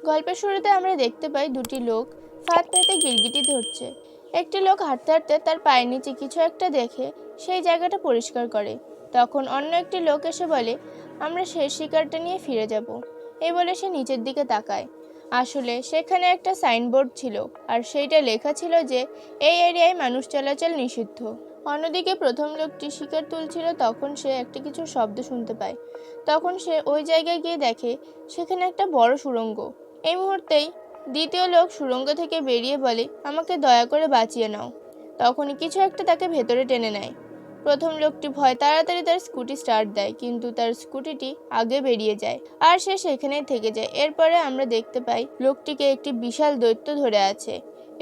গল্পের শুরুতে আমরা দেখতে পাই দুটি লোক ফাঁদ পেতে গিরগিটি ধরছে। একটি লোক হাঁটতে হাঁটতে তার পায়ের নিচে কিছু একটা দেখে সেই জায়গাটা পরিষ্কার করে। তখন অন্য একটি লোক এসে বলে, আমরা শেষ শিকারটা নিয়ে ফিরে যাব। এই বলে সে নিচের দিকে তাকায়। আসলে সেখানে একটা সাইনবোর্ড ছিল, আর সেইটা লেখা ছিল যে এই এরিয়ায় মানুষ চলাচল নিষিদ্ধ। অন্যদিকে প্রথম লোকটি শিকার তুলছিল, তখন সে একটা কিছু শব্দ শুনতে পায়। তখন সে ওই জায়গায় গিয়ে দেখে সেখানে একটা বড় সুড়ঙ্গ। এই মুহূর্তেই দ্বিতীয় লোক সুড়ঙ্গ থেকে বেরিয়ে বলে, আমাকে দয়া করে বাঁচিয়ে নাও। তখনই কিছু একটা তাকে ভেতরে টেনে নেয়। প্রথম লোকটি ভয় তাড়াতাড়ি তার স্কুটি স্টার্ট দেয়, কিন্তু তার স্কুটিটি আগে বেরিয়ে যায় আর সে সেখানেই থেকে যায়। এরপরে আমরা দেখতে পাই লোকটিকে একটি বিশাল দৈত্য ধরে আছে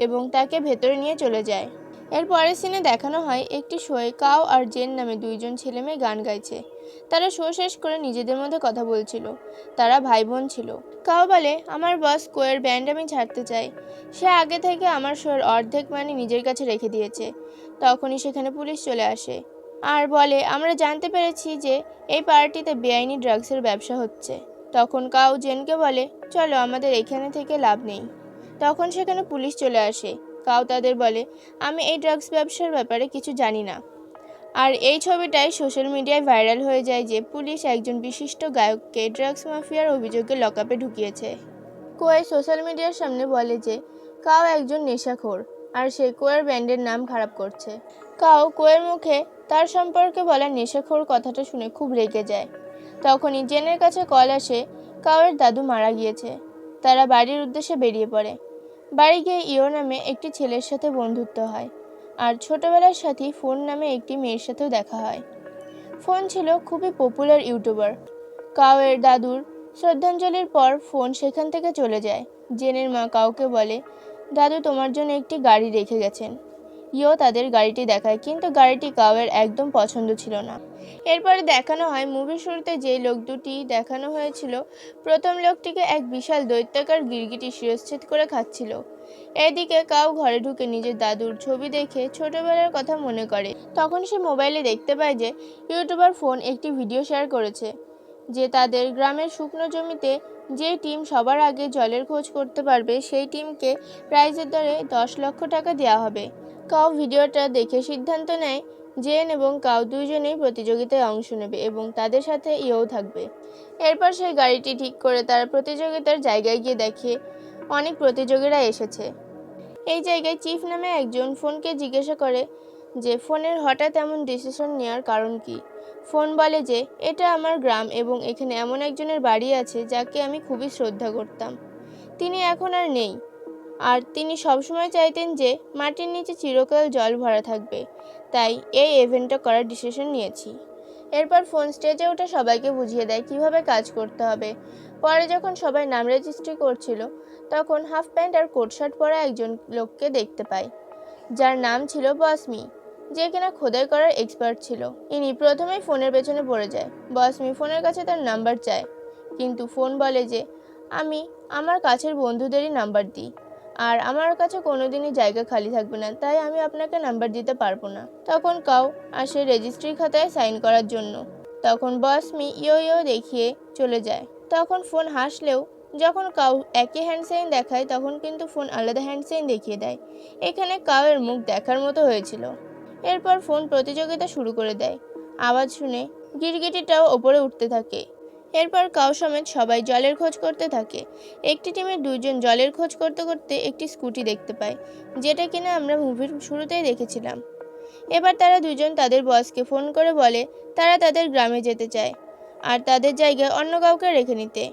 এবং তাকে ভেতরে নিয়ে চলে যায়। এর পরের সিনে দেখানো হয় একটি শোয়ে কাও আর জেন নামে দুইজন ছেলেমেয়ে গান গাইছে। তারা শো শেষ করে নিজেদের মধ্যে কথা বলছিল। তারা ভাই বোন ছিল। কাও বলে, আমার বস কোয়ের ব্যান্ড আমি ছাড়তে চাই। সে আগে থেকে আমার শোয়ের অর্ধেক মানি নিজের কাছে রেখে দিয়েছে। তখনই সেখানে পুলিশ চলে আসে আর বলে, আমরা জানতে পেরেছি যে এই পার্টিতে বেআইনি ড্রাগসের ব্যবসা হচ্ছে। তখন কাও জেনকে বলে, চলো আমাদের এখানে থেকে লাভ নেই। তখন সেখানে পুলিশ চলে আসে। কাও তাদের বলে, আমি এই ড্রাগস ব্যবসার ব্যাপারে কিছু জানি না। আর এই ছবিটাই সোশ্যাল মিডিয়ায় ভাইরাল হয়ে যায় যে পুলিশ একজন বিশিষ্ট গায়ককে ড্রাগস মাফিয়ার অভিযোগে লকআপে ঢুকিয়েছে। কোয়ে সোশ্যাল মিডিয়ার সামনে বলে যে কাও একজন নেশাখোর আর সে কোয়ের ব্যান্ডের নাম খারাপ করছে। কাও কোয়ের মুখে তার সম্পর্কে বলা নেশাখোর কথাটা শুনে খুব রেগে যায়। তখনই জেনের কাছে কল আসে, কাওয়ের দাদু মারা গিয়েছে। তারা বাড়ির উদ্দেশ্যে বেরিয়ে পড়ে। বাড়ি গিয়ে ইও নামে একটি ছেলের সাথে বন্ধুত্ব হয় আর ছোটবেলার সাথী ফোন নামে একটি মেয়ের সাথেও দেখা হয়। ফোন ছিল খুবই পপুলার ইউটিউবার। কাওয়ের দাদুর শ্রদ্ধাঞ্জলির পর ফোন সেখান থেকে চলে যায়। জেনের মা কাউকে বলে, দাদু তোমার জন্য একটি গাড়ি রেখে গেছেন। ইও তাদের গাড়িটি দেখায়, কিন্তু গাড়িটি কাওয়ের একদম পছন্দ ছিল না। এরপরে দেখানো হয় মুভির শুরুতে যে লোক দুটি দেখানো হয়েছিল, প্রথম লোকটিকে এক বিশাল দৈত্যাকার গিরগিটি শিরশ্ছেদ করে খাচ্ছিল। এদিকে কাও ঘরে ঢুকে নিজের দাদুর ছবি দেখে ছোটবেলার কথা মনে করে। তখন সে মোবাইলে দেখতে পায় যে ইউটিউবার ফোন একটি ভিডিও শেয়ার করেছে যে তাদের গ্রামের শুকনো জমিতে যে টিম সবার আগে জলের খোঁজ করতে পারবে সেই টিমকে প্রাইজের দরে 10 লক্ষ টাকা দেওয়া হবে। কাও ভিডিওটা দেখে সিদ্ধান্ত নেয় জেন এবং কাও দুইজনেই প্রতিযোগিতায় অংশ নেবে এবং তাদের সাথে ইও থাকবে। এরপর সেই গাড়িটি ঠিক করে তারা প্রতিযোগিতার জায়গায় গিয়ে দেখে অনেক প্রতিযোগীরা এসেছে। এই জায়গায় চিফ নামে একজন ফোনকে জিজ্ঞাসা করে যে ফোনের হঠাৎ এমন ডিসিশন নেওয়ার কারণ কি। ফোন বলে যে এটা আমার গ্রাম এবং এখানে এমন একজনের বাড়ি আছে যাকে আমি খুবই শ্রদ্ধা করতাম। তিনি এখন আর নেই, আর তিনি সবসময় চাইতেন যে মাটির নিচে চিরকাল জল ভরা থাকবে। তাই এই ইভেন্টটা করার ডিসিশন নিয়েছি। এরপর ফোন স্টেজে উঠে সবাইকে বুঝিয়ে দেয় কিভাবে কাজ করতে হবে। পরে যখন সবাই নাম রেজিস্ট্রি করছিল, তখন হাফ প্যান্ট আর কোট শার্ট পরা একজন লোককে দেখতে পায়, যার নাম ছিল বসমি, যে কিনা খোদাই করার এক্সপার্ট ছিল। ইনি প্রথমেই ফোনের পেছনে পড়ে যায়। বসমি ফোনের কাছে তার নাম্বার চায়, কিন্তু ফোন বলে যে আমি আমার কাছের বন্ধুদেরই নাম্বার দিই, আর আমার কাছে কোনোদিনই জায়গা খালি থাকবে না, তাই আমি আপনাকে নাম্বার দিতে পারবো না। তখন কাও আসে রেজিস্ট্রি খাতায় সাইন করার জন্য। তখন বসমি ইয়ো ইয়ো দেখিয়ে চলে যায়। তখন ফোন হাসলেও যখন কাও একই হ্যান্ড সাইন দেখায়, তখন কিন্তু ফোন আলাদা হ্যান্ড সাইন দেখিয়ে দেয়। এখানে কাওয়ের মুখ দেখার মতো হয়েছিল। এরপর ফোন প্রতিযোগিতা শুরু করে দেয়। আওয়াজ শুনে গিরগিটিটাও ওপরে উঠতে থাকে। এরপর কাও সমেত সবাই জলের খোঁজ করতে থাকে। একটি টিমের দুইজন জলের খোঁজ করতে করতে একটি স্কুটি দেখতে পায়, যেটা কিনা আমরা মুভির শুরুতেই দেখেছিলাম। এবার তারা দুজন তাদের বসকে ফোন করে বলে তারা তাদের গ্রামে যেতে চায় আর তাদের জায়গায় অন্য কাউকে রেখে নিতে।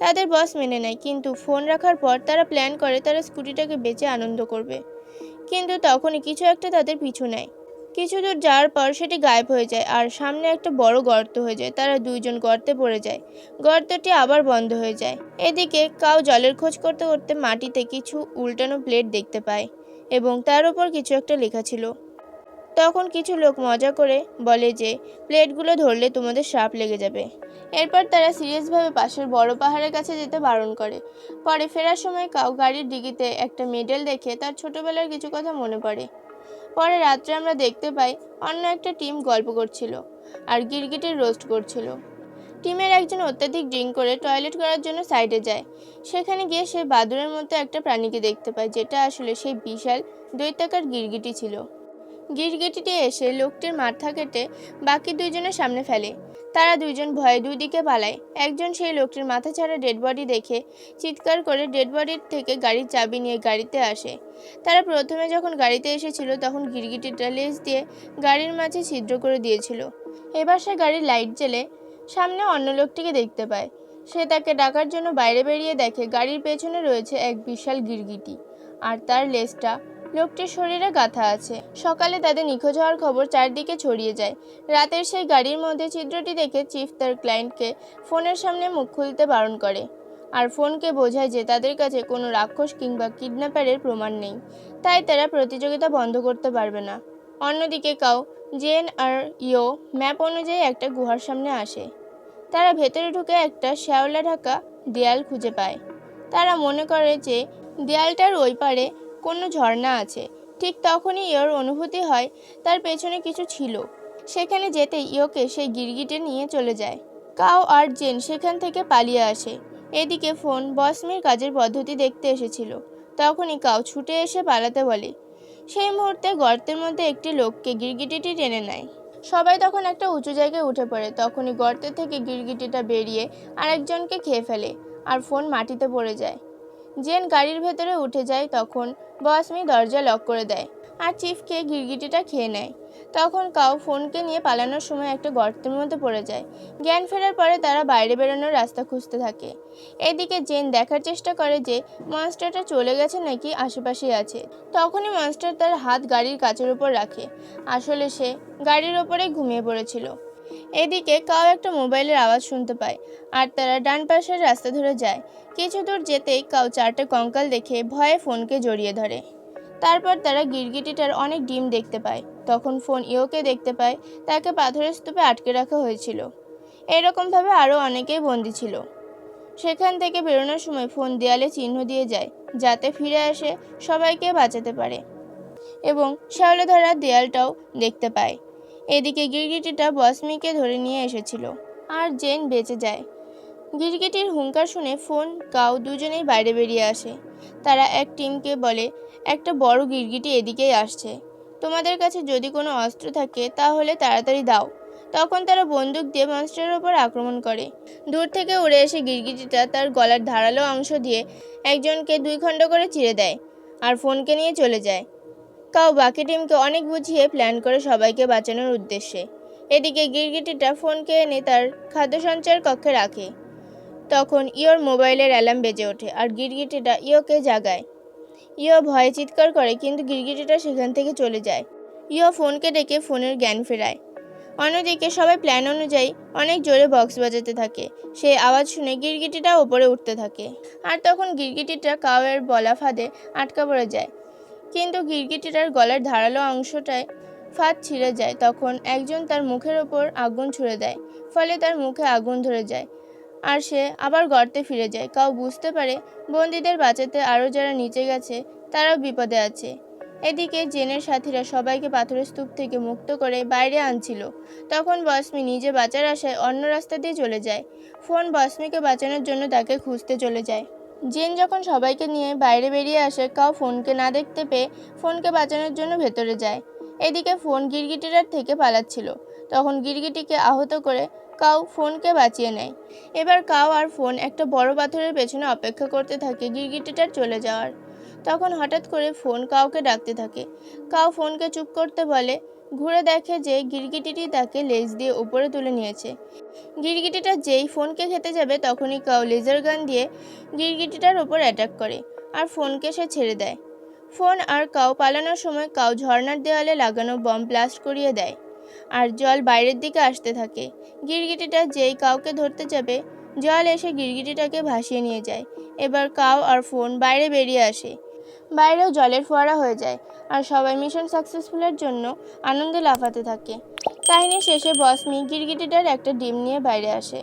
তাদের বস মেনে নেয়, কিন্তু ফোন রাখার পর তারা প্ল্যান করে তারা স্কুটিটাকে বেচে আনন্দ করবে। কিন্তু তখনই কিছু একটা তাদের পিছু নেয়। কিছু দূর যাওয়ার পর সেটি গায়েব হয়ে যায় আর সামনে একটা বড় গর্ত হয়ে যায়। তারা দুইজন গর্তে পড়ে যায়। গর্তটি আবার বন্ধ হয়ে যায়। এদিকে কাও জলের খোঁজ করতে করতে মাটিতে কিছু উল্টানো প্লেট দেখতে পায় এবং তার উপর কিছু একটা লেখা ছিল। তখন কিছু লোক মজা করে বলে যে প্লেটগুলো ধরলে তোমাদের সাপ লেগে যাবে। এরপর তারা সিরিয়াসভাবে পাশের বড় পাহাড়ের কাছে যেতে বারণ করে। পরে ফেরার সময় কাও গাড়ির ডিগিতে একটা মেডেল দেখে তার ছোটবেলার কিছু কথা মনে পড়ে। পরে রাত্রে আমরা দেখতে পাই অন্য একটা টিম গল্প করছিল আর গিরগিটির রোস্ট করছিল। টিমের একজন অত্যাধিক ড্রিঙ্ক করে টয়লেট করার জন্য সাইডে যায়। সেখানে গিয়ে সে বাদুড়ের মতো একটা প্রাণীকে দেখতে পায়, যেটা আসলে সেই বিশাল দৈত্যাকার গিরগিটি ছিল। গিরগিটিটি এসে লোকটির মাথা কেটে বাকি দুইজনের সামনে ফেলে। তারা দুইজন ভয়ে দুই দিকে পালায়। একজন সেই লোকটির মাথা ছাড়া ডেড বডি দেখে চিৎকার করে ডেড বডির থেকে গাড়ির চাবি নিয়ে গাড়িতে আসে। তারা প্রথমে যখন গাড়িতে এসেছিল তখন গিরগিটিটা লেজ দিয়ে গাড়ির মাঝে ছিদ্র করে দিয়েছিল। এবার সে গাড়ির লাইট জ্বেলে সামনে অন্য লোকটিকে দেখতে পায়। সে তাকে ডাকার জন্য বাইরে বেরিয়ে দেখে গাড়ির পেছনে রয়েছে এক বিশাল গিরগিটি, আর তার লেজটা লোকটির শরীরে গাঁথা আছে। সকালে তাদের নিখোঁজ হওয়ার খবর চারদিকে ছড়িয়ে যায়। রাতের সেই গাড়ির মধ্যে ছিদ্রটি দেখে চিফ তার ক্লায়েন্টকে ফোনের সামনে মুখ খুলতে বারণ করে, আর ফোনকে বোঝায় যে তাদের কাছে কোনো রাক্ষস কিংবা কিডন্যাপারের প্রমাণ নেই, তাই তারা প্রতিযোগিতা বন্ধ করতে পারবে না। অন্যদিকে কাও, জেন আর ইও ম্যাপ অনুযায়ী একটা গুহার সামনে আসে। তারা ভেতরে ঢুকে একটা শ্যাওলা ঢাকা দেয়াল খুঁজে পায়। তারা মনে করে যে দেয়ালটার ওই পারে কোনো ঝর্ণা আছে। ঠিক তখনই ইয়োর অনুভূতি হয় তার পেছনে কিছু ছিল। সেখানে যেতে ইয়োকে সেই গিরগিটে নিয়ে চলে যায়। কাও আর জেন সেখান থেকে পালিয়ে আসে। এদিকে ফোন বসমির কাজের পদ্ধতি দেখতে এসেছিল। তখনই কাও ছুটে এসে পালাতে বলে। সেই মুহূর্তে গর্তের মধ্যে একটি লোককে গিরগিটিটি টেনে নেয়। সবাই তখন একটা উঁচু জায়গায় উঠে পড়ে। তখনই গর্তের থেকে গিরগিটিটা বেরিয়ে আরেকজনকে খেয়ে ফেলে, আর ফোন মাটিতে পড়ে যায়। জেন গাড়ির ভেতরে উঠে যায়। তখন বসমি দরজা লক করে দেয়, আর চিফকে গিরগিটিটা খেয়ে নেয়। তখন কাও ফোনকে নিয়ে পালানোর সময় একটা গর্তের মধ্যে পড়ে যায়। জ্ঞান ফেরার পরে তারা বাইরে বেরোনোর রাস্তা খুঁজতে থাকে। এদিকে জেন দেখার চেষ্টা করে যে মনস্টারটা চলে গেছে নাকি আশেপাশেই আছে। তখনই মনস্টার তার হাত গাড়ির কাচের উপর রাখে। আসলে সে গাড়ির ওপরে ঘুমিয়ে পড়েছিল। এদিকে কাও একটা মোবাইলের আওয়াজ শুনতে পায়, আর তারা ডান পাশের রাস্তা ধরে যায়। কিছু দূর যেতেই কাও চারটে কঙ্কাল দেখে ভয়ে ফোনকে জড়িয়ে ধরে। তারপর তারা গিরগিটিটার অনেক ডিম দেখতে পায়। তখন ফোন ইয়োকে দেখতে পায়, তাকে পাথরের স্তূপে আটকে রাখা হয়েছিল। এরকমভাবে আরও অনেকেই বন্দী ছিল। সেখান থেকে বেরোনোর সময় ফোন দেয়ালে চিহ্ন দিয়ে যায়, যাতে ফিরে আসে সবাইকে বাঁচাতে পারে, এবং শ্যাওলা ধরা দেয়ালটাও দেখতে পায়। এদিকে গিরগিটিটা বসমিকে ধরে নিয়ে এসেছিল, আর জেন বেঁচে যায়। গিরগিটির হুঙ্কার শুনে ফোন, কাও দুজনেই বাইরে বেরিয়ে আসে। তারা এক টিমকে বলে, একটা বড় গিরগিটি এদিকেই আসছে। তোমাদের কাছে যদি কোনো অস্ত্র থাকে তাহলে তাড়াতাড়ি দাও। তখন তারা বন্দুক দিয়ে মনস্টারের ওপর আক্রমণ করে। দূর থেকে উড়ে এসে গিরগিটিটা তার গলার ধারালো অংশ দিয়ে একজনকে দুই খণ্ড করে চিরে দেয়, আর ফোনকে নিয়ে চলে যায়। কাও বাকি টিমকে অনেক বুঝিয়ে প্ল্যান করে সবাইকে বাঁচানোর উদ্দেশ্যে। এদিকে গিরগিটিটা ফোনকে এনে তার খাদ্য সঞ্চয়ের কক্ষে রাখে। তখন ইয়োর মোবাইলের অ্যালার্ম বেজে ওঠে, আর গিরগিটিটা ইয়োকে জাগায়। ইয়ো ভয়ে চিৎকার করে, কিন্তু গিরগিটিটা সেখান থেকে চলে যায়। ইয়ো ফোনকে ডেকে ফোনের জ্ঞান ফেরায়। অন্যদিকে সবাই প্ল্যান অনুযায়ী অনেক জোরে বক্স বাজাতে থাকে। সেই আওয়াজ শুনে গিরগিটিটা ওপরে উঠতে থাকে, আর তখন গিরগিটিটা কাওয়ের বলা ফাঁদে আটকা পড়ে যায়। কিন্তু গিরগিটিটার গলার ধারালো অংশটায় ফাঁদ ছিঁড়ে যায়। তখন একজন তার মুখের ওপর আগুন ছুঁড়ে দেয়, ফলে তার মুখে আগুন ধরে যায়, আর সে আবার গর্তে ফিরে যায়। কাও বুঝতে পারে বন্দীদের বাঁচাতে আরও যারা নিচে গেছে তারাও বিপদে আছে। এদিকে জেনের সাথীরা সবাইকে পাথরের স্তূপ থেকে মুক্ত করে বাইরে আনছিল। তখন বসমি নিজে বাঁচার আশায় অন্য রাস্তা দিয়ে চলে যায়। ফোন বসমিকে বাঁচানোর জন্য তাকে খুঁজতে চলে যায়। জেন যখন সবাইকে নিয়ে বাইরে বেরিয়ে আসে, কাও ফোনকে না দেখতে পেয়ে ফোনকে বাঁচানোর জন্য ভেতরে যায়। এদিকে ফোন গিরগিটিটার থেকে পালাচ্ছিল। তখন গিরগিটিকে আহত করে কাও ফোনকে বাঁচিয়ে নেয়। এবার কাও আর ফোন একটা বড় পাথরের পেছনে অপেক্ষা করতে থাকে গিরগিটিটার চলে যাওয়ার। তখন হঠাৎ করে ফোন কাওকে ডাকতে থাকে। কাও ফোনকে চুপ করতে বলে। ঘুরে দেখে যে গিরগিটিটি তাকে লেজ দিয়ে উপরে তুলে নিয়েছে। গিরগিটিটা যেই ফোনকে খেতে যাবে তখনই কাও লেজার গান দিয়ে গিরগিটিটার ওপর অ্যাটাক করে, আর ফোনকে সে ছেড়ে দেয়। ফোন আর কাও পালানোর সময় কাও ঝর্ণার দেওয়ালে লাগানো বম ব্লাস্ট করিয়ে দেয়, আর জল বাইরের দিকে আসতে থাকে। গিরগিটিটা যেই কাউকে ধরতে যাবে, জল এসে গিরগিটিটাকে ভাসিয়ে নিয়ে যায়। এবার কাও আর ফোন বাইরে বেরিয়ে আসে। বাইরেও জলের ফোয়ারা হয়ে যায়, আর সবাই মিশন সাকসেসফুলের জন্য আনন্দে লাফাতে থাকে। কাহিনী শেষে বসমি গিরগিটিটার একটা ডিম নিয়ে বাইরে আসে।